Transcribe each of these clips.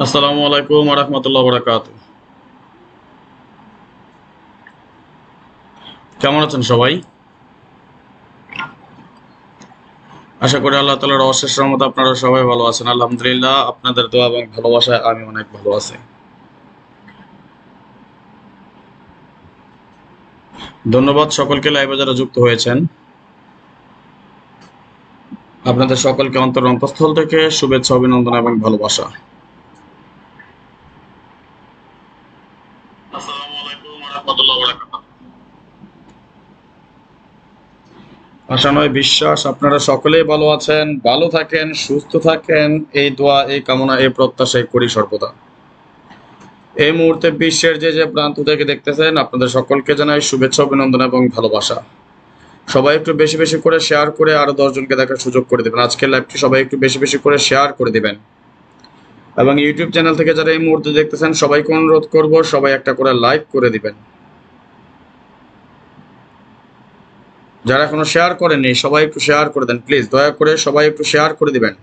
আসসালামু আলাইকুম ওয়া রাহমাতুল্লাহি ওয়া বারাকাতুহু। কেমন আছেন সবাই? আশা করি আল্লাহ তাআলার অশেষ রহমতে আপনারা সবাই ভালো আছেন। আলহামদুলিল্লাহ, আপনাদের দোয়া এবং ভালোবাসায় আমি অনেক ভালো আছি। ধন্যবাদ সকলকে লাইভে যারা যুক্ত হয়েছেন। আপনাদের সকলকে অন্তঃস্থল থেকে শুভেচ্ছা, অভিনন্দন এবং ভালোবাসা। আসসালামু আলাইকুম ওয়া রাহমাতুল্লাহি ওয়া বারাকাতুহু। আশা নয় বিশ্বাস আপনারা সকলেই ভালো আছেন, ভালো থাকেন, সুস্থ থাকেন, এই দোয়া, এই কামনা, এই প্রত্যাশাই করি সর্বদা। এই মুহূর্তে বিশ্বের যে যে প্রান্ত থেকে দেখতেছেন আপনাদের সকলকে জানাই শুভেচ্ছা, অভিনন্দন এবং ভালোবাসা। সবাই একটু বেশি বেশি করে শেয়ার করে আরো 10 জনকে দেখার সুযোগ করে দিবেন। আজকের লাইভটি সবাই একটু বেশি বেশি করে শেয়ার করে দিবেন। এবং ইউটিউব চ্যানেল থেকে যারা এই মুহূর্তে দেখতেছেন সবাইকে অনুরোধ করব সবাই একটা করে লাইক করে দিবেন। যারা এখনো শেয়ার করেননি সবাই একটু শেয়ার করে দেন প্লিজ, দয়া করে সবাই একটু শেয়ার করে দিবেন।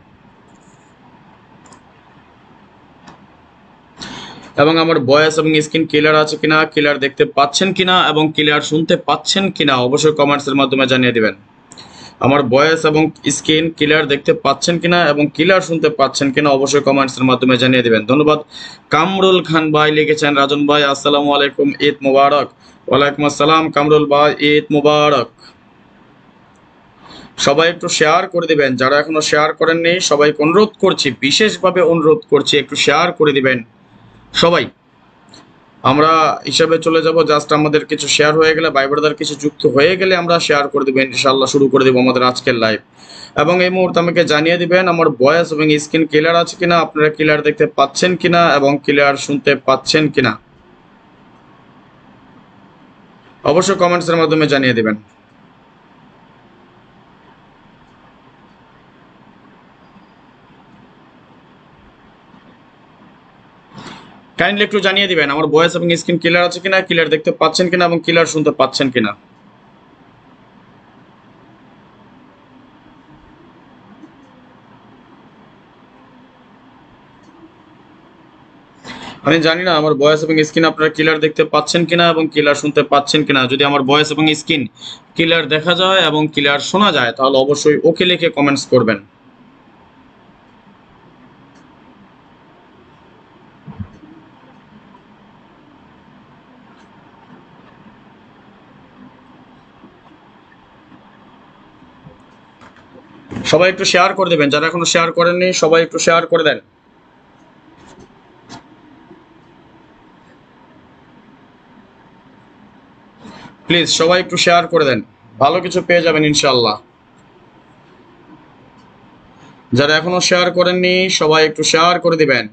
এবং আমার ভয়েস এবং স্ক্রিন ক্লিয়ার আছে কিনা, ক্লিয়ার দেখতে পাচ্ছেন কিনা এবং ক্লিয়ার শুনতে পাচ্ছেন কিনা অবশ্যই কমেন্টসের মাধ্যমে জানিয়ে দিবেন। আমার ভয়েস এবং স্ক্রিন ক্লিয়ার দেখতে পাচ্ছেন কিনা এবং ক্লিয়ার শুনতে পাচ্ছেন কিনা অবশ্যই কমেন্টসের মাধ্যমে জানিয়ে দিবেন। ধন্যবাদ। কামরুল খান ভাই লিখেছেন, রাজন ভাই আসসালামু আলাইকুম, ঈদ মুবারক। ওয়ালাইকুম আসসালাম কামরুল ভাই, ঈদ মুবারক। সবাই একটু শেয়ার করে দিবেন, যারা এখনো শেয়ার করেননি সবাইকে অনুরোধ করছি, বিশেষভাবে অনুরোধ করছি একটু শেয়ার করে দিবেন সবাই। আমরা হিসাবে চলে যাব, জাস্ট আমাদের কিছু শেয়ার হয়ে গেলে, ভাই ব্রাদার কিছু যুক্ত হয়ে গেলে আমরা শেয়ার করে দেবো ইনশাআল্লাহ, শুরু করে দেবো আমাদের আজকের লাইভ। এবং এই মুহূর্তে আমাকে জানিয়ে দিবেন আমার ভয়েস এবং স্ক্রিন ক্লিয়ার আছে কিনা, আপনারা ক্লিয়ার দেখতে পাচ্ছেন কিনা এবং ক্লিয়ার শুনতে পাচ্ছেন কিনা অবশ্যই কমেন্টসের মাধ্যমে জানিয়ে দিবেন। কাইন্ডলি একটু জানিয়ে দিবেন আমার ভয়েস এবং স্ক্রিন ক্লিয়ার আছে কিনা, ক্লিয়ার দেখতে পাচ্ছেন কিনা এবং ক্লিয়ার শুনতে পাচ্ছেন কিনা। আমি জানি না আমার ভয়েস এবং স্ক্রিন আপনারা ক্লিয়ার দেখতে পাচ্ছেন কিনা এবং ক্লিয়ার শুনতে পাচ্ছেন কিনা। যদি আমার ভয়েস এবং স্ক্রিন ক্লিয়ার দেখা যায় এবং ক্লিয়ার শোনা যায় তাহলে অবশ্যই ওকে লিখে কমেন্টস করবেন। সবাই একটু শেয়ার করে দেবেন, যারা এখনো শেয়ার করেননি সবাই একটু শেয়ার করে দেন প্লিজ, সবাই একটু শেয়ার করে দেন, ভালো কিছু পেয়ে যাবেন ইনশাআল্লাহ। যারা এখনো শেয়ার করেননি সবাই একটু শেয়ার করে দিবেন।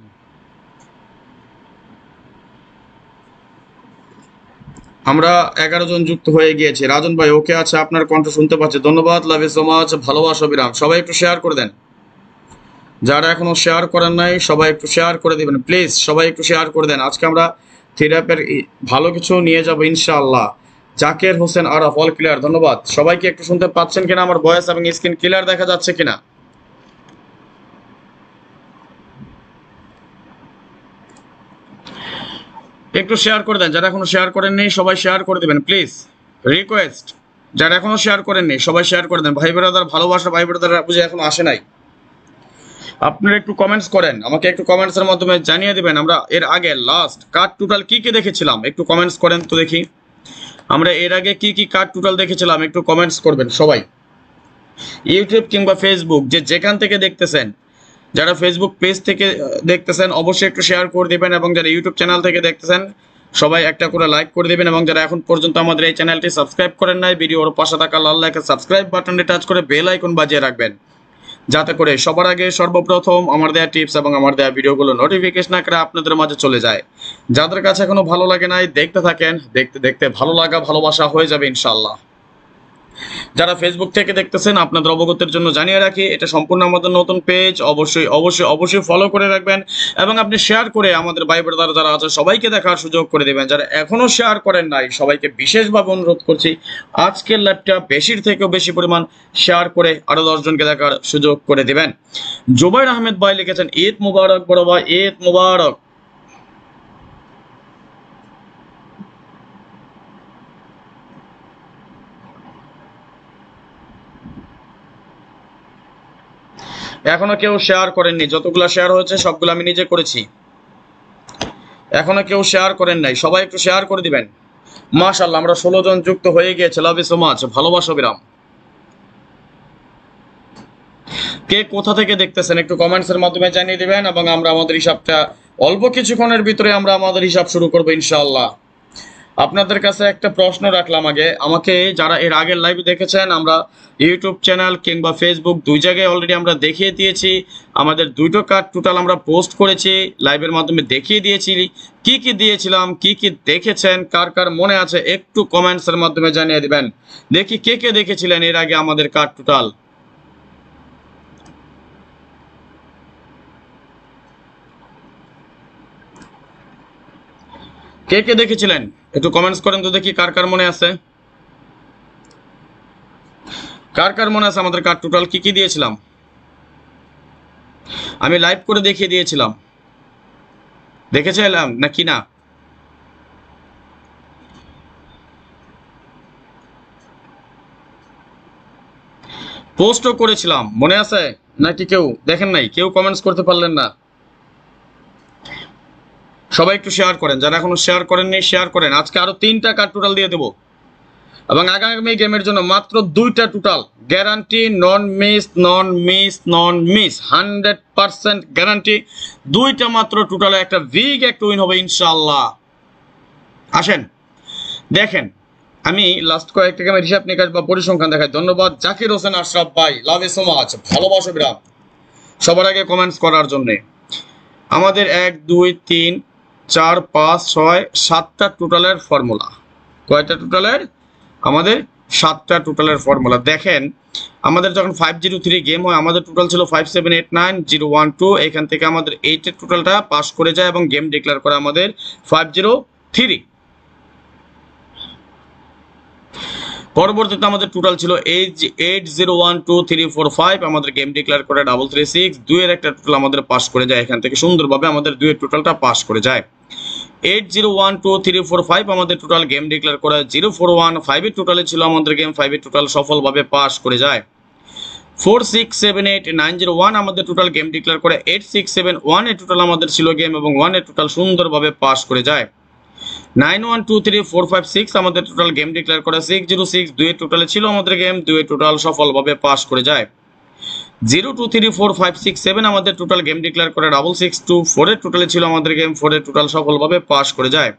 আমরা 11 জন যুক্ত হয়ে গিয়েছি। রাজন ভাই ওকে আছে, আপনার কণ্ঠ শুনতে পাচ্ছি, ধন্যবাদ, লাভ ইউ সো মাচ, ভালোবাসা বিরাম। সবাই একটু শেয়ার করে দেন, যারা এখনো শেয়ার করেন নাই সবাই একটু শেয়ার করে দিবেন প্লিজ, সবাই একটু শেয়ার করে দেন। আজকে আমরা থিরাপের ভালো কিছু নিয়ে যাব ইনশাআল্লাহ। জাকের হোসেন আরাফ, অল ক্লিয়ার, ধন্যবাদ। সবাইকে একটু শুনতে পাচ্ছেন কিনা, আমার ভয়েস এবং স্ক্রিন ক্লিয়ার দেখা যাচ্ছে কিনা একটু শেয়ার করে দেন। যারা এখনো শেয়ার করেননি সবাই শেয়ার করে দিবেন প্লিজ, রিকোয়েস্ট। যারা এখনো শেয়ার করেননি সবাই শেয়ার করে দেন। ভাই ব্রাদার ভালোবাসা, ভাই ব্রাদার বুঝে এখনো আসে নাই, আপনারা একটু কমেন্টস করেন, আমাকে একটু কমেন্টসের মাধ্যমে জানিয়ে দিবেন আমরা এর আগে লাস্ট কার্ড টোটাল কি কি দেখেছিলাম। একটু কমেন্টস করেন তো দেখি, আমরা এর আগে কি কি কার্ড টোটাল দেখেছিলাম একটু কমেন্টস করবেন সবাই। ইউটিউব কিংবা ফেসবুক যে যেখান থেকে দেখতেছেন, যারা ফেসবুক পেজ থেকে দেখতেছেন অবশ্যই একটু শেয়ার করে দিবেন এবং যারা ইউটিউব চ্যানেল থেকে দেখতেছেন সবাই একটা করে লাইক করে দিবেন। এবং যারা এখন পর্যন্ত আমাদের এই চ্যানেলটি সাবস্ক্রাইব করেন নাই, ভিডিওর পাশে থাকা লাল লেখা সাবস্ক্রাইব বাটনটি টাচ করে বেল আইকন বাজিয়ে রাখবেন, যাতে করে সবার আগে সর্বপ্রথম আমার দেয়া টিপস এবং আমার দেয়া ভিডিওগুলো নোটিফিকেশন আকারে আপনাদের মাঝে চলে যায়। যাদের কাছে এখনো ভালো লাগে নাই দেখতে থাকেন, দেখতে দেখতে ভালো লাগা ভালোবাসা হয়ে যাবে ইনশাআল্লাহ। যারা ফেসবুক থেকে দেখতেছেন আপনাদের অবগতির জন্য জানিয়ে রাখি, এটা সম্পূর্ণ আমাদের নতুন পেজ, অবশ্যই অবশ্যই অবশ্যই ফলো করে রাখবেন এবং আপনি শেয়ার করে আমাদের ভাই ব্রাদার যারা আছে সবাইকে দেখার সুযোগ করে দেবেন। যারা এখনো শেয়ার করেন নাই সবাইকে বিশেষভাবে অনুরোধ করছি আজকের লাইভটা বেশির থেকেও বেশি পরিমাণ শেয়ার করে আরো 10 জনকে দেখার সুযোগ করে দিবেন। জুবাইর আহমেদ ভাই লিখেছেন ঈদ মুবারক বড় ভাই, ঈদ মুবারক। এখনো কেউ শেয়ার করেননি, যতগুলো শেয়ার হয়েছে সবগুলো আমি নিজে করেছি। এখনো কেউ শেয়ার করেন নাই, সবাই একটু শেয়ার করে দিবেন। মাশাআল্লাহ আমরা 16 জন যুক্ত হয়ে গিয়েছে, লাভ ইউ সো মাচ, ভালোবাসা বিরাম। কে কোথা থেকে দেখতেছেন একটু কমেন্টস এর মাধ্যমে জানিয়ে দিবেন এবং আমরা আমাদের হিসাবটা অল্প কিছুক্ষণের ভিতরে আমরা আমাদের হিসাব শুরু করব ইনশাআল্লাহ। আপনাদের কাছে একটা প্রশ্ন রাখলাম আগে, আমাকে যারা এর আগের লাইভ দেখেছেন আমরা ইউটিউব চ্যানেল কিংবা ফেসবুক দুই জায়গায় অলরেডি আমরা দেখিয়ে দিয়েছি, আমাদের দুটো কার্ড টোটাল আমরা পোস্ট করেছি, লাইভের মাধ্যমে দেখিয়ে দিয়েছি কি কি দিয়েছিলাম, কি কি দেখেছেন, কার কার মনে আছে একটু কমেন্টস এর মাধ্যমে জানিয়ে দিবেন। দেখি কে কে দেখেছিলেন এর আগে আমাদের কার্ড টোটাল। কে কে দেখেছিলেন একটু কমেন্টস করেন তো দেখি কার কার মনে আছে, কার কার মনে আছে আমাদের কার্ড টোটাল কি কি দিয়েছিলাম। আমি লাইভ করে দেখিয়ে দিয়েছিলাম, দেখেছিলাম নাকি না? পোস্টও করেছিলাম, মনে আছে নাকি কেউ দেখেন নাই, কেউ কমেন্টস করতে পারলেন না? সবাই একটু শেয়ার করেন, যারা এখনো শেয়ার করেননি শেয়ার করেন। আজকে আরো 3টা কার্ড টোটাল দিয়ে দেবো এবং আগামী গেমের জন্য মাত্র 2টা টোটাল গ্যারান্টি, নন মিস নন মিস নন মিস, 100% গ্যারান্টি। 2টা মাত্র টোটালে একটা বিগ একটা উইন হবে ইনশাআল্লাহ। আসেন দেখেন, আমি লাস্ট কয়েকটা গেমের হিসাব নিকাশ বা পরিসংখ্যান দেখাই। ধন্যবাদ জাকির হোসেন আশরাফ ভাই, লাভ ইউ সো মাচ, ভালোবাসা বিরাম সবার আগে কমেন্টস করার জন্যে। আমাদের 1 2 3 4 5 6 7টা টোটালের ফর্মুলা, কয়টা টোটালের? আমাদের 7টা টোটালের ফর্মুলা। দেখেন আমাদের যখন 503 গেম হয় আমাদের টোটাল ছিল 5789 012, এখান থেকে আমাদের 8 এর টোটালটা পাস করে যায় এবং গেম ডিক্লেয়ার করে আমাদের 503। পরবর্তীতে আমাদের টোটাল ছিল 80123445, আমাদের গেম ডিক্লেয়ার করে 336, 2 এর একটা টোটাল আমাদের পাস করে যায়, এখান থেকে সুন্দরভাবে আমাদের 2 এর টোটালটা পাস করে যায়। 80123445 আমাদের টোটাল গেম ডিক্লেয়ার করা 041, 5 এর টোটালে ছিল আমাদের গেম, 5 এর টোটাল সফলভাবে পাস করে যায়। 4678901 আমাদের টোটাল গেম ডিক্লেয়ার করে 8671 এর টোটাল আমাদের ছিল গেম এবং 1 এর টোটাল সুন্দরভাবে পাস করে যায়। 912345 আমাদের টোটাল গেম ডিক্লেয়ার করা 606, 2 এর টোটালে ছিল আমাদের গেম, 2 এর টোটাল সফলভাবে পাস করে যায়। 023456 আমাদের টোটাল গেম ডিক্লেয়ার করে 662, 4 এর টোটালে ছিল আমাদের গেম, 4 এর টোটাল সফলভাবে পাস করে যায়।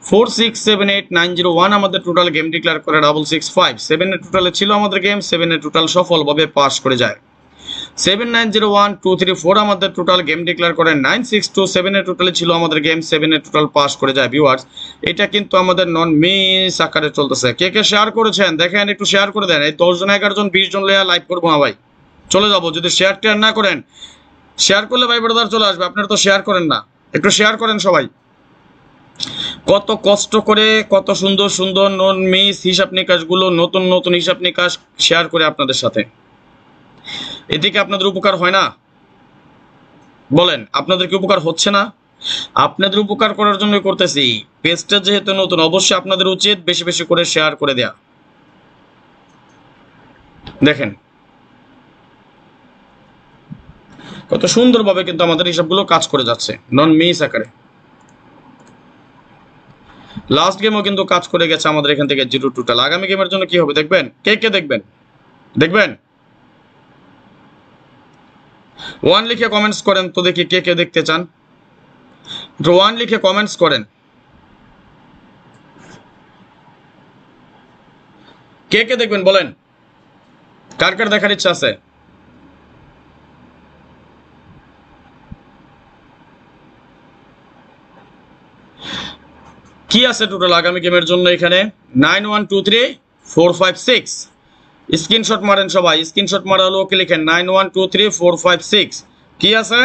4678901 আমাদের টোটাল গেম ডিক্লেয়ার করে 665, 7 এর টোটালে ছিল আমাদের গেম, 7 এর টোটাল সফলভাবে পাস করে যায়। 790123 আমাদের টোটাল গেম ডিক্লেয়ার করে 962, 7 এর টোটালে ছিল আমাদের গেম, 7 এর টোটাল পাস করে যায়। ভিউয়ার্স এটা কিন্তু আমাদের নন মিস আকারে চলতেছে। কে কে শেয়ার করেছেন দেখেন, একটু শেয়ার করে দেন। এই 10 জন 11 জন 20 জন লেয়া লাইভ করবো না ভাই, চলে যাবো যদি শেয়ার টেয়ার না করেন। শেয়ার করলে ভাই ব্রাদার চলে আসবে, আপনারা তো শেয়ার করেন না, একটু শেয়ার করেন সবাই। কত কষ্ট করে কত সুন্দর সুন্দর নন মিস হিসাব নিকাশগুলো, নতুন নতুন হিসাব নিকাশ শেয়ার করে আপনাদের সাথে, এদিকে আপনাদের উপকার হয় না? বলেন আপনাদের কি উপকার হচ্ছে না? আপনাদের উপকার করার জন্য করতেছি। পেজটা যেহেতু নতুন অবশ্যই আপনাদের উচিত বেশি বেশি করে শেয়ার করে দেয়া। দেখেন কত সুন্দরভাবে কিন্তু আমাদের হিসাবগুলো কাজ করে যাচ্ছে নন মিস আকারে। লাস্ট গেমও কিন্তু কাজ করে গেছে আমাদের এখান থেকে 0 টোটাল। আগামী গেমের জন্য কি হবে দেখবেন, কে কে দেখবেন? দেখবেন 1 লিখে কমেন্টস করেন তো দেখি কে কে দেখতে চান। 1 লিখে কমেন্টস করেন, কে কে দেখবেন বলেন, কার কার দেখার ইচ্ছা আছে? কি আছে টোটাল আগামী গেমের জন্য? এখানে 912345 6 স্ক্রিনশট মারেন সবাই, স্ক্রিনশট মারা হলো ওকে লিখেন 912345 কি আছে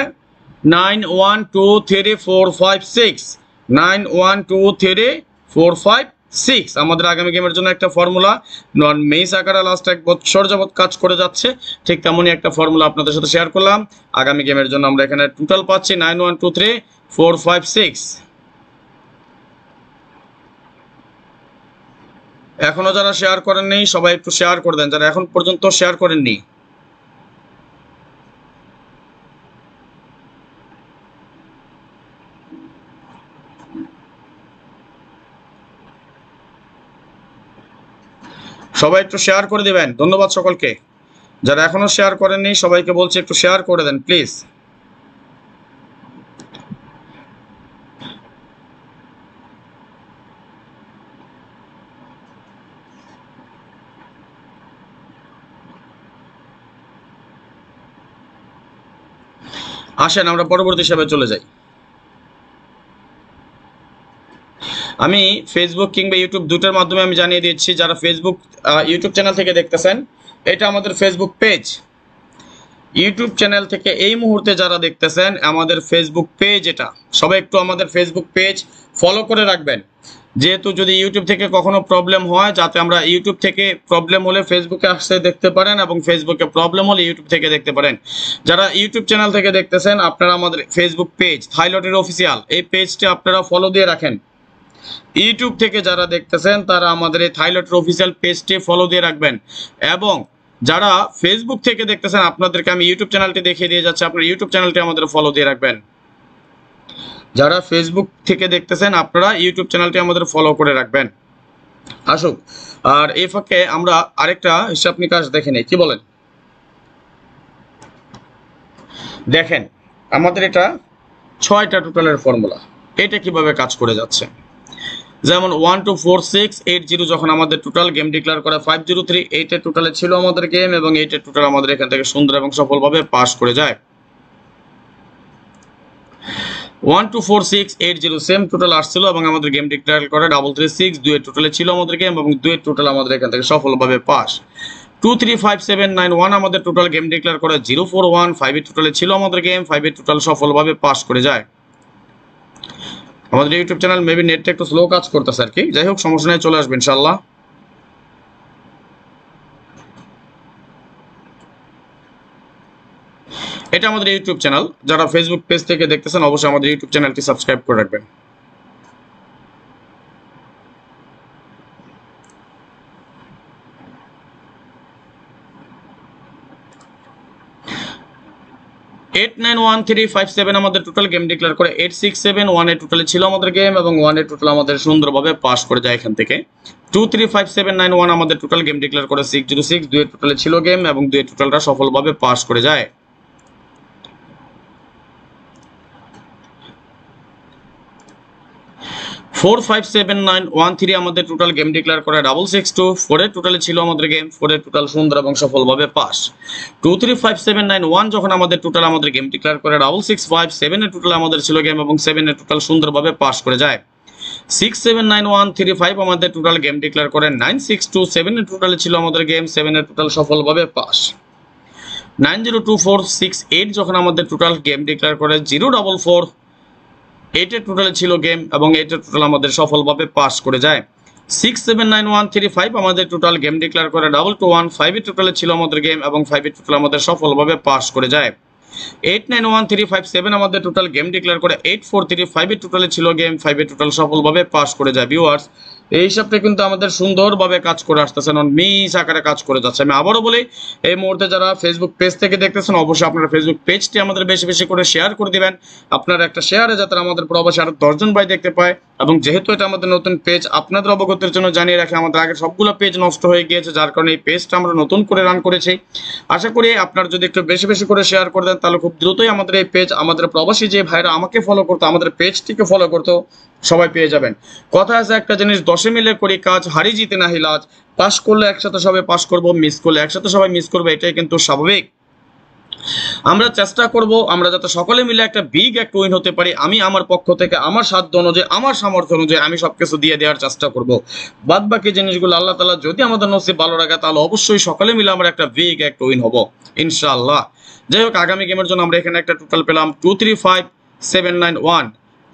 912345 912345 আমাদের আগামী গেমের জন্য একটা ফর্মুলা নন মেইস আকারে লাস্ট 1 বছর যাবত কাজ করে যাচ্ছে, ঠিক তেমনই একটা ফর্মুলা আপনাদের সাথে শেয়ার করলাম। আগামী গেমের জন্য আমরা এখানে টোটাল পাচ্ছি 912345। এখনো যারা শেয়ার করেননি সবাই একটু শেয়ার করে দেন, যারা এখন পর্যন্ত শেয়ার করেননি। সবাই একটু শেয়ার করে দিবেন, ধন্যবাদ সকলকে। যারা এখনো শেয়ার করেননি সবাইকে বলছি একটু শেয়ার করে দেন প্লিজ। আসেন আমরা পরবর্তী হিসাবে চলে যাই। আমি ফেসবুক কিংবা ইউটিউব দুটোর মাধ্যমে আমি জানিয়ে দিচ্ছি, যারা ফেসবুক ইউটিউব চ্যানেল থেকে দেখতেছেন এটা আমাদের ফেসবুক পেজ। ইউটিউব চ্যানেল থেকে এই মুহূর্তে যারা দেখতেছেন আমাদের ফেসবুক পেজ এটা, সবাই একটু আমাদের ফেসবুক পেজ ফলো করে রাখবেন। যেহেতু যদি ইউটিউব থেকে কখনো প্রবলেম হয়, যাতে আমরা ইউটিউব থেকে প্রবলেম হলে ফেসবুকে আসতে দেখতে পারেন এবং ফেসবুকে প্রবলেম হলে ইউটিউব থেকে দেখতে পারেন। যারা ইউটিউব চ্যানেল থেকে দেখতেছেন আপনারা আমাদের ফেসবুক পেজ থাইলটের অফিসিয়াল এই পেজটি আপনারা ফলো দিয়ে রাখেন। ইউটিউব থেকে যারা দেখতেছেন তারা আমাদের এই থাইলটের অফিসিয়াল পেজটি ফলো দিয়ে রাখবেন। এবং যারা ফেসবুক থেকে দেখতেছেন আপনাদেরকে আমি ইউটিউব চ্যানেলটি দেখিয়ে দিয়ে যাচ্ছি, আপনারা ইউটিউব চ্যানেলটি আমাদের ফলো দিয়ে রাখবেন। যারা ফেসবুক থেকে দেখতেছেন আপনারা ইউটিউব চ্যানেলটি আমাদের ফলো করে রাখবেন। আসুক, আর এই ফাঁকে আমরা আরেকটা হিসাব নিকাশ দেখে নেই, কি বলেন? দেখেন আমাদের এটা 6টা টোটালের ফর্মুলা, এটা কিভাবে কাজ করে যাচ্ছে। যেমন 124680 যখন আমাদের টোটাল গেম ডিক্লেয়ার করে 503 এইটের টোটালে ছিল আমাদের গেম এবং এইটের টোটাল আমাদের এখান থেকে সুন্দর এবং সফলভাবে পাস করে যায়। 124680 সেম টোটাল আসছিল এবং আমাদের গেম ডিক্লেয়ার করে 336 দুয়ের টোটালে ছিল আমাদের গেম এবং দুয়ের টোটাল আমাদের এখান থেকে সফলভাবে পাস। 235791 আমাদের টোটাল গেম ডিক্লেয়ার করে 041 5 এর টোটালে ছিল আমাদের গেম, 5 এর টোটাল সফলভাবে পাস করে যায়। আমাদের ইউটিউব চ্যানেল মেবি নেটটা একটু স্লো কাজ করতেছে আর কি, যাই হোক সমস্যা নেই, চলে আসবে ইনশাআল্লাহ। এটা আমাদের ইউটিউব চ্যানেল, যারা ফেসবুক পেজ থেকে দেখতেছেন অবশ্যই আমাদের ইউটিউব চ্যানেলটি সাবস্ক্রাইব করে রাখবেন। আমাদের টোটাল গেম ডিক্লেয়ার করে 8671 এর টোটালে ছিল আমাদের গেম এবং 1 এর টোটাল আমাদের সুন্দরভাবে পাস করে যায় এখান থেকে। 235791 আমাদের টোটাল গেম ডিক্লেয়ার করে 606 2 এর টোটালে ছিল গেম এবং 2 এর টোটালটা সফলভাবে পাস করে যায়। 457913 আমাদের টোটাল গেম ডিক্লেয়ার করে 662 4 এর টোটালে ছিল আমাদের গেম, 4 এর টোটাল সুন্দর এবং সফলভাবে পাস। 235791 যখন আমাদের টোটাল আমাদের গেম ডিক্লেয়ার করে 665 7 এর টোটাল আমাদের ছিল গেম এবং 7 এর টোটাল সুন্দরভাবে পাস করে যায়। 679135 আমাদের টোটাল গেম ডিক্লেয়ার করে 962 7 এর টোটালে ছিল আমাদের গেম, 7 এর টোটাল সফলভাবে পাস। 902468 যখন আমাদের টোটাল গেম ডিক্লেয়ার করে 044 8 এর টোটালে ছিল গেম এবং 8 এর টোটাল আমাদের সফলভাবে পাস করে যায়। 679135 আমাদের টোটাল গেম ডিক্লেয়ার করে 221 5 এর টোটালে ছিল আমাদের গেম এবং 5 এর টোটাল আমাদের সফলভাবে পাস করে যায়। 891357 আমাদের টোটাল গেম ডিক্লেয়ার করে 8435 এর টোটালে ছিল গেম, 5 এর টোটাল সফলভাবে পাস করে যায়। ভিউয়ার্স এই হিসাবটা কিন্তু আমাদের সুন্দরভাবে কাজ করে আসতেছে, মিস আকারে কাজ করে যাচ্ছে। আমি আবারও বলি, এই মুহূর্তে যারা ফেসবুক পেজ থেকে দেখতেছেন অবশ্যই আপনারা ফেসবুক পেজটি আমাদের বেশি বেশি করে শেয়ার করে দিবেন। আপনার একটা শেয়ারে যাতে আমাদের প্রবাসী আরো 10 জন ভাই দেখতে পায় এবং যেহেতু এটা আমাদের নতুন পেজ আপনাদের অবগতির জন্য জানিয়ে রাখি, আমাদের আগে সবগুলো পেজ নষ্ট হয়ে গিয়েছে, যার কারণে এই পেজটা আমরা নতুন করে রান করেছি। আশা করি আপনারা যদি একটু বেশি বেশি করে শেয়ার করে দেন তাহলে খুব দ্রুতই আমাদের এই পেজ, আমাদের প্রবাসী যে ভাইরা আমাকে ফলো করতো, আমাদের পেজটিকে ফলো করতো, সবাই পেয়ে যাবেন। কথা আছে একটা জিনিস, 10 মিলে করি কাজ, হারি জিতে নাহি লাজ। পাস করলে একসাথে সবাই পাস করব, মিস করলে একসাথে সবাই মিস করবো, এটাই কিন্তু স্বাভাবিক। আমরা চেষ্টা করব আমরা যাতে সকলে মিলে একটা বিগ একটা উইন হতে পারি। আমি আমার পক্ষ থেকে আমার সাধ্য অনুযায়ী আমার সামর্থ্য অনুযায়ী আমি সবকিছু দিয়ে দেওয়ার চেষ্টা করব। বাদ বাকি জিনিসগুলো আল্লাহ তাআলা যদি আমাদের নসিব ভালো রাখে তাহলে অবশ্যই সকলে মিলে আমরা একটা বিগ একটা উইন হব ইনশাআল্লাহ। যাই হোক, আগামী গেমের জন্য আমরা এখানে একটা টোটাল পেলাম 235791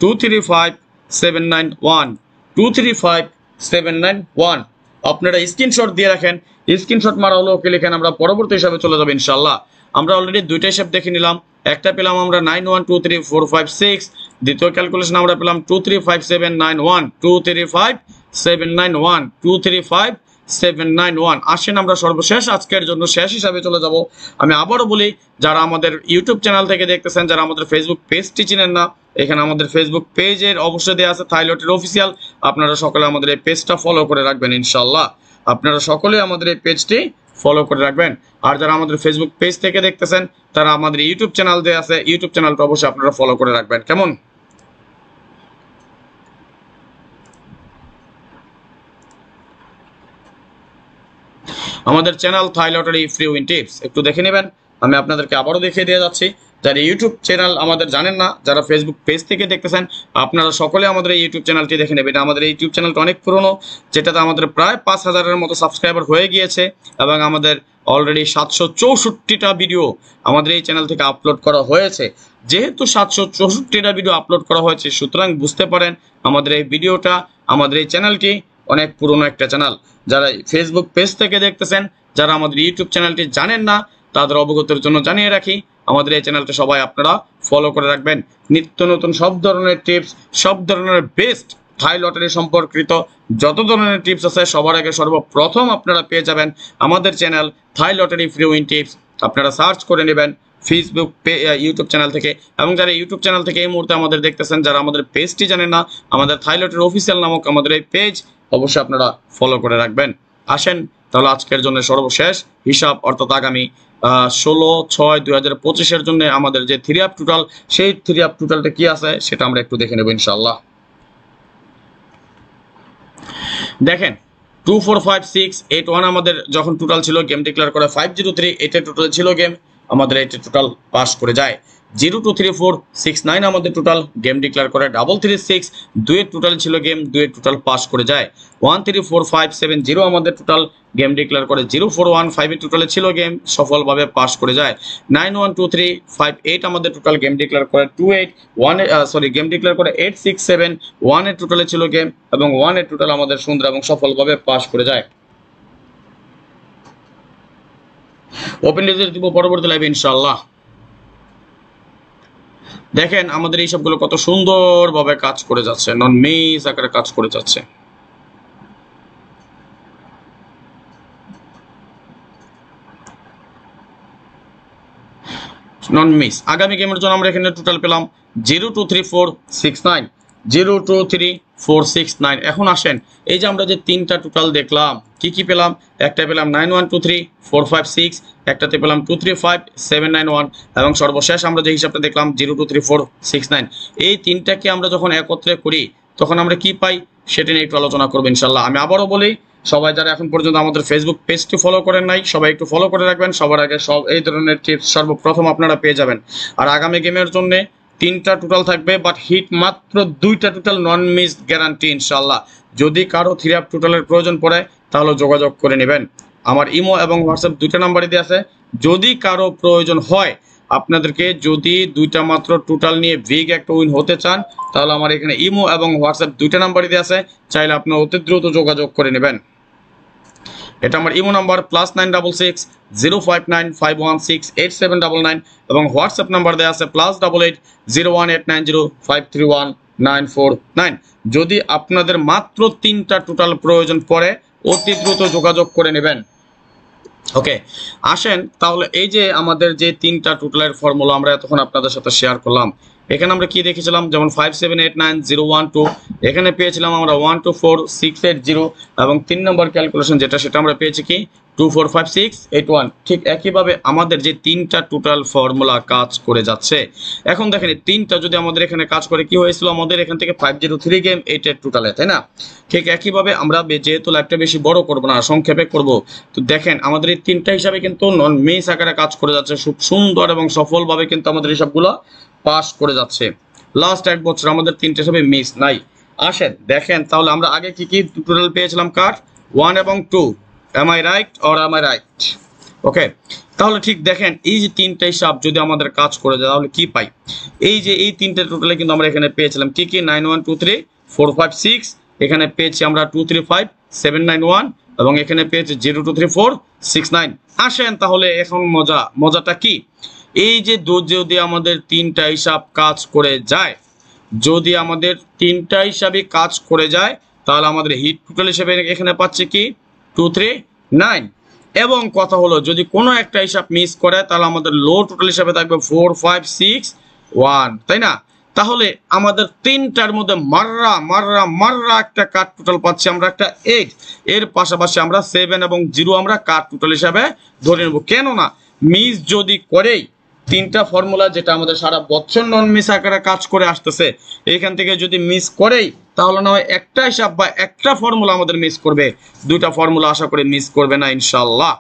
235791 235791। আপনারা স্ক্রিনশট দিয়ে রাখেন, স্ক্রিনশট মারা হলো ওকে লিখেন, আমরা পরবর্তী হিসাবে চলে যাবো ইনশাআল্লাহ। আমরা অলরেডি দুইটা হিসাব দেখে নিলাম, একটা পেলাম আমরা 912346, দ্বিতীয় ক্যালকুলেশন আমরা পেলাম 235791 235791 235791। আসেন আমরা সর্বশেষ আজকের জন্য শেষ হিসাবে চলে যাব। আমি আবারও বলি, যারা আমাদের ইউটিউব চ্যানেল থেকে দেখতেছেন, যারা আমাদের ফেসবুক পেজটি চিনেন না, এখানে আমাদের ফেসবুক পেজের অবশ্যই দেওয়া আছে থাই লটারি অফিসিয়াল। আপনারা সকলে আমাদের এই পেজটা ফলো করে রাখবেন ইনশাআল্লাহ। আপনারা সকলে আমাদের এই পেজটি ফলো করে রাখবেন। আর যারা আমাদের ফেসবুক পেজ থেকে দেখতেছেন তারা আমাদের ইউটিউব চ্যানেল দেওয়া আছে, ইউটিউব চ্যানেলটা অবশ্যই আপনারা ফলো করে রাখবেন। কেমন? আমাদের চ্যানেল থাই লটারি ফ্রি উইন টিপস একটু দেখে নেবেন। আমি আপনাদেরকে আবারও দেখিয়ে দিয়ে যাচ্ছি। যারা ইউটিউব চ্যানেল আমাদের জানেন না, যারা ফেসবুক পেজ থেকে দেখতেছেন, আপনারা সকলে আমাদের এই ইউটিউব চ্যানেলটি দেখে নেবেন। আমাদের এই ইউটিউব চ্যানেলটা অনেক পুরনো, যেটাতে আমাদের প্রায় 5000-এর মতো সাবস্ক্রাইবার হয়ে গিয়েছে এবং আমাদের অলরেডি 764টা ভিডিও আমাদের এই চ্যানেল থেকে আপলোড করা হয়েছে। যেহেতু 764টা ভিডিও আপলোড করা হয়েছে, সুতরাং বুঝতে পারেন আমাদের এই ভিডিওটা, আমাদের এই চ্যানেলটি অনেক পুরনো একটা চ্যানেল। যারা ফেসবুক পেজ থেকে দেখতেছেন, যারা আমাদের ইউটিউব চ্যানেলটি জানেন না, তাদের অবগতের জন্য জানিয়ে রাখি, আমাদের এই চ্যানেলটা সবাই আপনারা ফলো করে রাখবেন। নিত্য নতুন সব ধরনের টিপস, সব ধরনের বেস্ট থাই লটারি সম্পর্কিত যত ধরনের টিপস আছে সবার আগে সর্বপ্রথম আপনারা পেয়ে যাবেন আমাদের চ্যানেল থাই লটারি ফ্রি উইন টিপস। আপনারা সার্চ করে নেবেন ফেসবুক ইউটিউব চ্যানেল থেকে। এবং যারা ইউটিউব চ্যানেল থেকে এই মুহূর্তে আমাদের দেখতেছেন, যারা আমাদের পেজটি জানেন না, আমাদের থাই লটারি অফিসিয়াল নামক আমাদের এই পেজ অবশ্যই আপনারা ফলো করে রাখবেন। আসেন তাহলে আজকের জন্য সর্বশেষ হিসাব, অর্থাৎ আগামী 16/6/2025-এর জন্য আমাদের যে 3 আপ টোটাল, সেই 3 আপ টোটালটা কি আছে সেটা আমরা একটু দেখে নেব ইনশাআল্লাহ। দেখেন 245681 আমাদের যখন টোটাল ছিল, গেম ডিক্লেয়ার করে 503, এটা টোটাল ছিল গেম, আমাদের এটা টোটাল পাস করে যায়। 023469 আমাদের টোটাল গেম ডিক্লেয়ার করে 336, 2 টোটাল ছিল গেম, 2 টোটাল পাস করে যায়। 134570 আমাদের টোটাল গেম ডিক্লেয়ার করে 0415 টোটালে ছিল গেম, সফলভাবে পাস করে যায়। 912358 আমাদের টোটাল গেম ডিক্লেয়ার করে 281 গেম ডিক্লেয়ার করে 867, 1 এর টোটালে ছিল গেম এবং 1 এর টোটাল আমাদের সুন্দর এবং সফলভাবে পাস করে যায়। ওপেন রেজাল্ট দিব পরবর্তী লাইভে ইনশাআল্লাহ। দেখেন আমাদের এই সবগুলো কত সুন্দরভাবে কাজ করে যাচ্ছে, নন মিস আকারে কাজ করে যাচ্ছে। নন মিস। আগামী গেমের জন্য আমরা এখানে টোটাল পেলাম 023469 023469। এখন আসেন, এই যে আমরা যে 3টা টোটাল দেখলাম, কি কি পেলাম? একটা পেলাম 912345, একটাতে পেলাম 235791 এবং সর্বশেষ আমরা যে হিসাবটা দেখলাম 023469। এই 3টাকে আমরা যখন একত্রে করি তখন আমরা কি পাই সেটা নিয়ে একটু আলোচনা করবো ইনশাআল্লাহ। আমি আবারও বলি, সবাই যারা এখন পর্যন্ত আমাদের ফেসবুক পেজটি ফলো করেন নাই, সবাই একটু ফলো করে রাখবেন। সবার আগে সব এই ধরনের টিপস সর্বপ্রথম আপনারা পেয়ে যাবেন। আর আগামী গেমের জন্য 3টা টোটাল থাকবে, বাট হিট মাত্র 2টা টোটাল, নন মিস গ্যারান্টি ইনশাআল্লাহ। যদি কারো 3 আপ টোটালের প্রয়োজন পড়ে তাহলে যোগাযোগ করে নেবেন। আমার ইমো এবং হোয়াটসঅ্যাপ 2টা নাম্বারই দেওয়া আছে। যদি কারো প্রয়োজন হয় আপনাদেরকে, যদি 2টা মাত্র টোটাল নিয়ে বিগ একটা উইন হতে চান, তাহলে আমার এখানে ইমো এবং হোয়াটসঅ্যাপ 2টা নাম্বারই দেওয়া আছে, চাইলে আপনারা অতি দ্রুত যোগাযোগ করে নেবেন। এটা আমার ইমো নাম্বার +966 059 516 8799 এবং হোয়াটসঅ্যাপ নাম্বার দেওয়া আছে +88 01890 531 949। যদি আপনাদের মাত্র 3টা টোটাল প্রয়োজন পড়ে অতি দ্রুত যোগাযোগ করে নেবেন। ওকে, আসেন তাহলে এই যে আমাদের যে 3টা টোটালের ফর্মুলা আমরা এতক্ষণ আপনাদের সাথে শেয়ার করলাম, এখানে আমরা কি দেখেছিলাম, যেমন 57890112, এখানে পেয়েছিলাম আমরা 124680, এবং 3 নম্বর ক্যালকুলেশন যেটা সেটা আমরা পেয়েছি কি 245681। ঠিক একইভাবে আমাদের যে তিনটা টোটাল ফর্মুলা কাজ করে যাচ্ছে, এখন দেখেন এই তিনটা যদি আমাদের এখানে কাজ করে, কি হয়েছিল আমাদের এখান থেকে 503 গেম 8 এর টোটালে, তাই না? ঠিক একইভাবে আমরা যেহেতু লাইভটা বেশি বড় করব না, সংক্ষেপে করব, তো দেখেন আমাদের এই তিনটা হিসাবে কিন্তু নন মিস আকারে কাজ করে যাচ্ছে, খুব সুন্দর এবং সফলভাবে কিন্তু আমাদের হিসাবগুলো পাস করে যাচ্ছে। লাস্ট 1 বছর আমাদের তিনটা হিসাবে মিস নাই। আসেন দেখেন তাহলে আমরা আগে কি কি টোটাল পেয়েছিলাম কার, 1 এবং 2, am I right or am I right? ওকে, তাহলে ঠিক দেখেন এই যে তিনটা হিসাব যদি আমাদের কাজ করে যায় তাহলে কি পাই, এই যে এই তিনটা টোটালে কিন্তু আমরা এখানে পেয়েছিলাম কি কি 9123456, এখানে পেয়েছি আমরা 235791, এবং এখানে পেয়েছি 0234669। আসেন তাহলে এখন মজাটা কি, এই যে যদি আমাদের তিনটা হিসাব কাজ করে যায়, যদি আমাদের তিনটা হিসাবে কাজ করে যায় তাহলে আমাদের হিট টোটাল হিসাবে এখানে পাচ্ছে কি 239, এবং কথা হলো যদি কোনো একটা হিসাব মিস করে তাহলে আমাদের লো টোটাল হিসাবে থাকবে 4561, তাই না? তাহলে আমাদের তিনটার মধ্যে মাররা একটা কাট টোটাল পাচ্ছি আমরা একটা 8, এর পাশাপাশি আমরা 7 এবং 0 আমরা কাট টোটাল হিসাবে ধরে নেব। কেননা মিস যদি করেই তিনটা ফর্মুলা যেটা আমাদের সারা বছর নন মিস আকারে কাজ করে আসতেছে, এখান থেকে যদি মিস করেই তাহলে না হয় একটা হিসাব বা একটা ফর্মুলা আমাদের মিস করবে, দুইটা ফর্মুলা আশা করে মিস করবে না ইনশাআল্লাহ।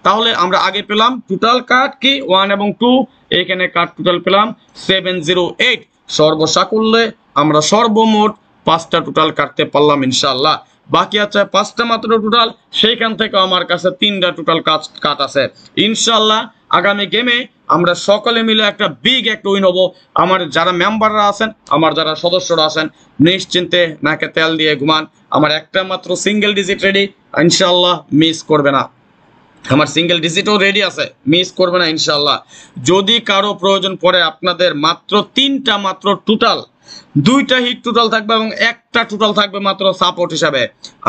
তাহলে আমরা আগে পেলাম টোটাল কাট কি 1 এবং 2, এখানে কাট টোটাল পেলাম 708, সর্বসাকুল্যে আমরা সর্বমোট 5টা টোটাল কাটতে পারলাম ইনশাআল্লাহ। বাকি আছে 5টা মাত্র টোটাল, সেইখান থেকে আমার কাছে 3টা টোটাল কাট আছে ইনশাআল্লাহ। আগামী গেমে আমরা সকলে মিলে একটা বিগ একটা উইন হবো। আমার যারা মেম্বাররা আছেন, আমার যারা সদস্যরা আছেন, নিশ্চিন্তে নাকে তেল দিয়ে ঘুমান, আমার একটা মাত্র সিঙ্গেল ডিজিট রেডি, ইনশাআল্লাহ মিস করবে না। আমার সিঙ্গেল ডিজিটও রেডি আছে, মিস করবে না ইনশাআল্লাহ। যদি কারো প্রয়োজন পড়ে আপনাদের মাত্র 3টা মাত্র টোটাল, 2টা হিট টোটাল থাকবে এবং একটা টোটাল থাকবে মাত্র সাপোর্ট হিসাবে,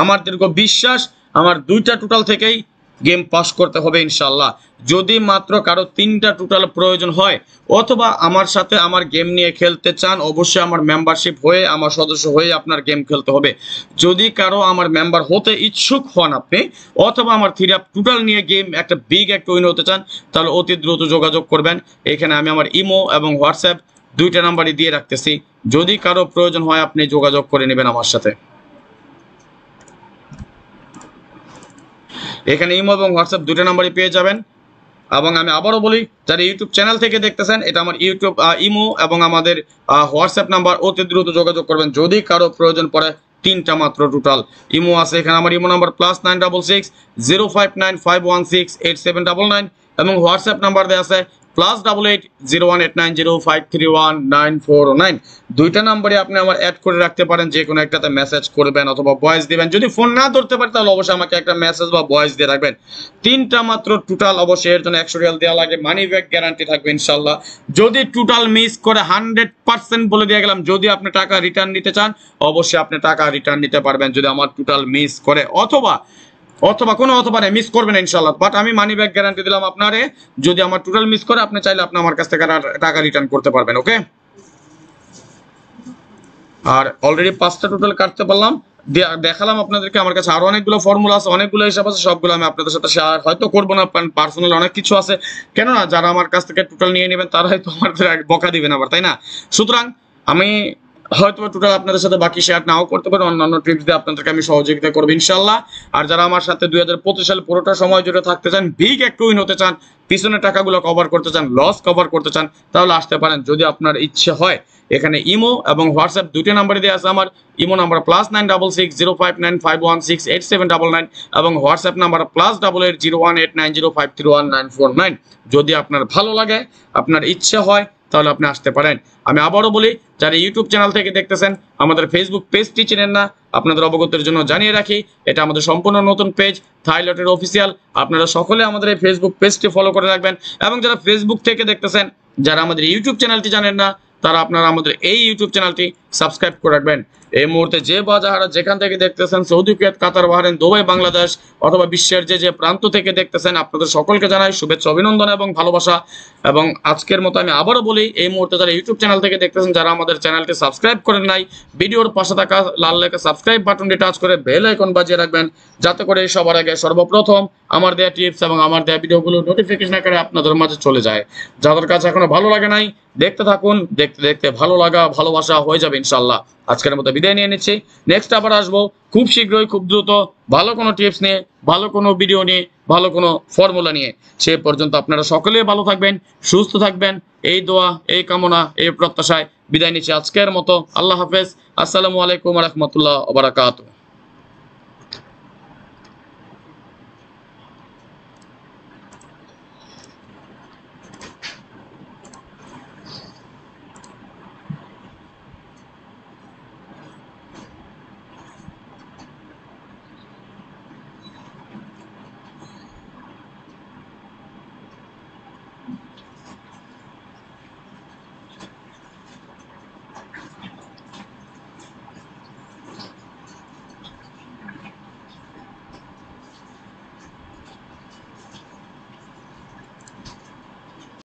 আমার দীর্ঘ বিশ্বাস আমার 2টা টোটাল থেকেই গেম পাস করতে হবে ইনশাআল্লাহ। যদি মাত্র কারো 3টা টোটাল প্রয়োজন হয় অথবা আমার সাথে আমার গেম নিয়ে খেলতে চান, অবশ্যই আমার মেম্বারশিপ হয়ে আমার সদস্য হয়ে আপনার গেম খেলতে হবে। যদি কারো আমার মেম্বার হতে ইচ্ছুক হন আপনি, অথবা আমার 3 টোটাল নিয়ে গেম একটা বিগ একটা উইন হতে চান, তাহলে অতি দ্রুত যোগাযোগ করবেন। এখানে আমি আমার ইমো এবং হোয়াটসঅ্যাপ 2টা নাম্বারই দিয়ে রাখতেছি, যদি কারো প্রয়োজন হয় আপনি যোগাযোগ করে নেবেন আমার সাথে। এখানে ইমো এবং হোয়াটসঅ্যাপ 2টা নাম্বারই পেয়ে যাবেন। এবং আমি আবারও বলি, যারা ইউটিউব চ্যানেল থেকে দেখতেছেন, এটা আমার ইউটিউব ইমো এবং আমাদের হোয়াটসঅ্যাপ নাম্বার, অতি দ্রুত যোগাযোগ করবেন যদি কারো প্রয়োজন পড়ে। 3টা মাত্র টোটাল ইমো আছে, এখানে আমার ইমো নাম্বার +966 05951687799, এবং হোয়াটসঅ্যাপ নাম্বার দেওয়া আছে +88 01890531949। 2টা নাম্বারে আপনি আমার অ্যাড করে রাখতে পারেন, যে কোনো একটাতে মেসেজ করবেন অথবা ভয়েস দিবেন। যদি ফোন না ধরতে পারে তাহলে অবশ্যই আমাকে একটা মেসেজ বা ভয়েস দিয়ে রাখবেন। 3টা মাত্র টোটাল, অবশ্যই এর জন্য 100 রিয়াল দেওয়া লাগে, মানি ব্যাক গ্যারান্টি থাকবে ইনশাআল্লাহ। যদি টোটাল মিস করে 100% বলে দিয়ে গেলাম, যদি আপনি টাকা রিটার্ন নিতে চান অবশ্যই আপনি টাকা রিটার্ন নিতে পারবেন যদি আমার টোটাল মিস করে, অথবা কোনো অথবা নেই, মিস করবেন ইনশাআল্লাহ। বাট আমি মানি ব্যাক গ্যারান্টি দিলাম আপনারে, যদি আমার টোটাল মিস করে আপনি চাইলে আপনি আমার কাছ থেকে টাকা রিটার্ন করতে পারবেন। ওকে, আর অলরেডি 5টা টোটাল কাটতে পারলাম, দেখালাম আপনাদেরকে। আমার কাছে আরো অনেকগুলো ফর্মুলা আছে, অনেকগুলো হিসাব আছে, সবগুলো আমি আপনাদের সাথে শেয়ার হয়তো করবো না, পার্সোনাল অনেক কিছু আছে। কেননা যারা আমার কাছ থেকে টোটাল নিয়ে নেবেন তারা হয়তো আমাদের বকা দিবেন আবার, তাই না? সুতরাং আমি হয়তো টোটাল আপনাদের সাথে বাকি শেয়ার নাও করতে পারি, অন্যান্য টিপস দিয়ে আপনাদেরকে আমি সহযোগিতা করবো ইনশাআল্লাহ। আর যারা আমার সাথে 2025 সালে পুরোটা সময় জুড়ে থাকতে চান, বিগ একটা উইন হতে চান, পিছনে টাকাগুলো কভার করতে চান, লস কভার করতে চান, তাহলে আসতে পারেন যদি আপনার ইচ্ছে হয়। এখানে ইমো এবং হোয়াটসঅ্যাপ 2টা নাম্বারে দেওয়া আছে। আমার ইমো নাম্বার +966 059516799, এবং হোয়াটসঅ্যাপ নাম্বার +88 01890531949। যদি আপনার ভালো লাগে, আপনার ইচ্ছে হয়, তাহলে আপনি আসতে পারেন। আমি আবারও বলি, যারা ইউটিউব চ্যানেল থেকে দেখতেছেন, আমাদের ফেসবুক পেজটি চেনেন না, আপনাদের অবগতির জন্য জানিয়ে রাখি, এটা আমাদের সম্পূর্ণ নতুন পেজ, থাই লটারি অফিসিয়াল। আপনারা সকলে আমাদের এই ফেসবুক পেজটি ফলো করে রাখবেন। এবং যারা ফেসবুক থেকে দেখতেছেন, যারা আমাদের ইউটিউব চ্যানেলটি জানেন না, তারা আপনারা আমাদের এই ইউটিউব চ্যানেলটি সাবস্ক্রাইব করে রাখবেন। এই মুহূর্তে যে বা যারা যেখান থেকে দেখতেছেন, সৌদি, কুয়েত, কাতার, বাহরাইন, দুবাই, বাংলাদেশ অথবা বিশ্বের যে প্রান্ত থেকে দেখতেছেন, আপনাদের সকলকে জানাই শুভেচ্ছা, অভিনন্দন এবং ভালোবাসা। এবং আজকের মতো আমি আবারও বলি, এই মুহূর্তে যারা ইউটিউব চ্যানেল থেকে দেখতেছেন, যারা আমাদের চ্যানেলটি সাবস্ক্রাইব করেন নাই, ভিডিওর পাশে থাকা লাল লেখা সাবস্ক্রাইব বাটনটি টাচ করে বেল আইকন বাজিয়ে রাখবেন, যাতে করে সবার আগে সর্বপ্রথম আমার দেয়া টিপস এবং আমার দেয়া ভিডিওগুলো নোটিফিকেশন আকারে আপনাদের মাঝে চলে যায়। যাদের কাছে এখনো ভালো লাগে নাই, দেখতে থাকুন, দেখতে দেখতে ভালো লাগা ভালোবাসা হয়ে যাবে ইনশাল্লাহ। আজকের মতো বিদায় নিয়ে নিচ্ছি, নেক্সট আবার আসবো খুব শীঘ্রই, খুব দ্রুত, ভালো কোনো টিপস নিয়ে, ভালো কোনো ভিডিও নিয়ে, ভালো কোনো ফর্মুলা নিয়ে। সে পর্যন্ত আপনারা সকলেই ভালো থাকবেন, সুস্থ থাকবেন, এই দোয়া, এই কামনা, এই প্রত্যাশায় বিদায় নিচ্ছি আজকের মতো। আল্লাহ হাফেজ। আসসালামু আলাইকুম রহমতুল্লাহ ওয়া বারাকাতুহু।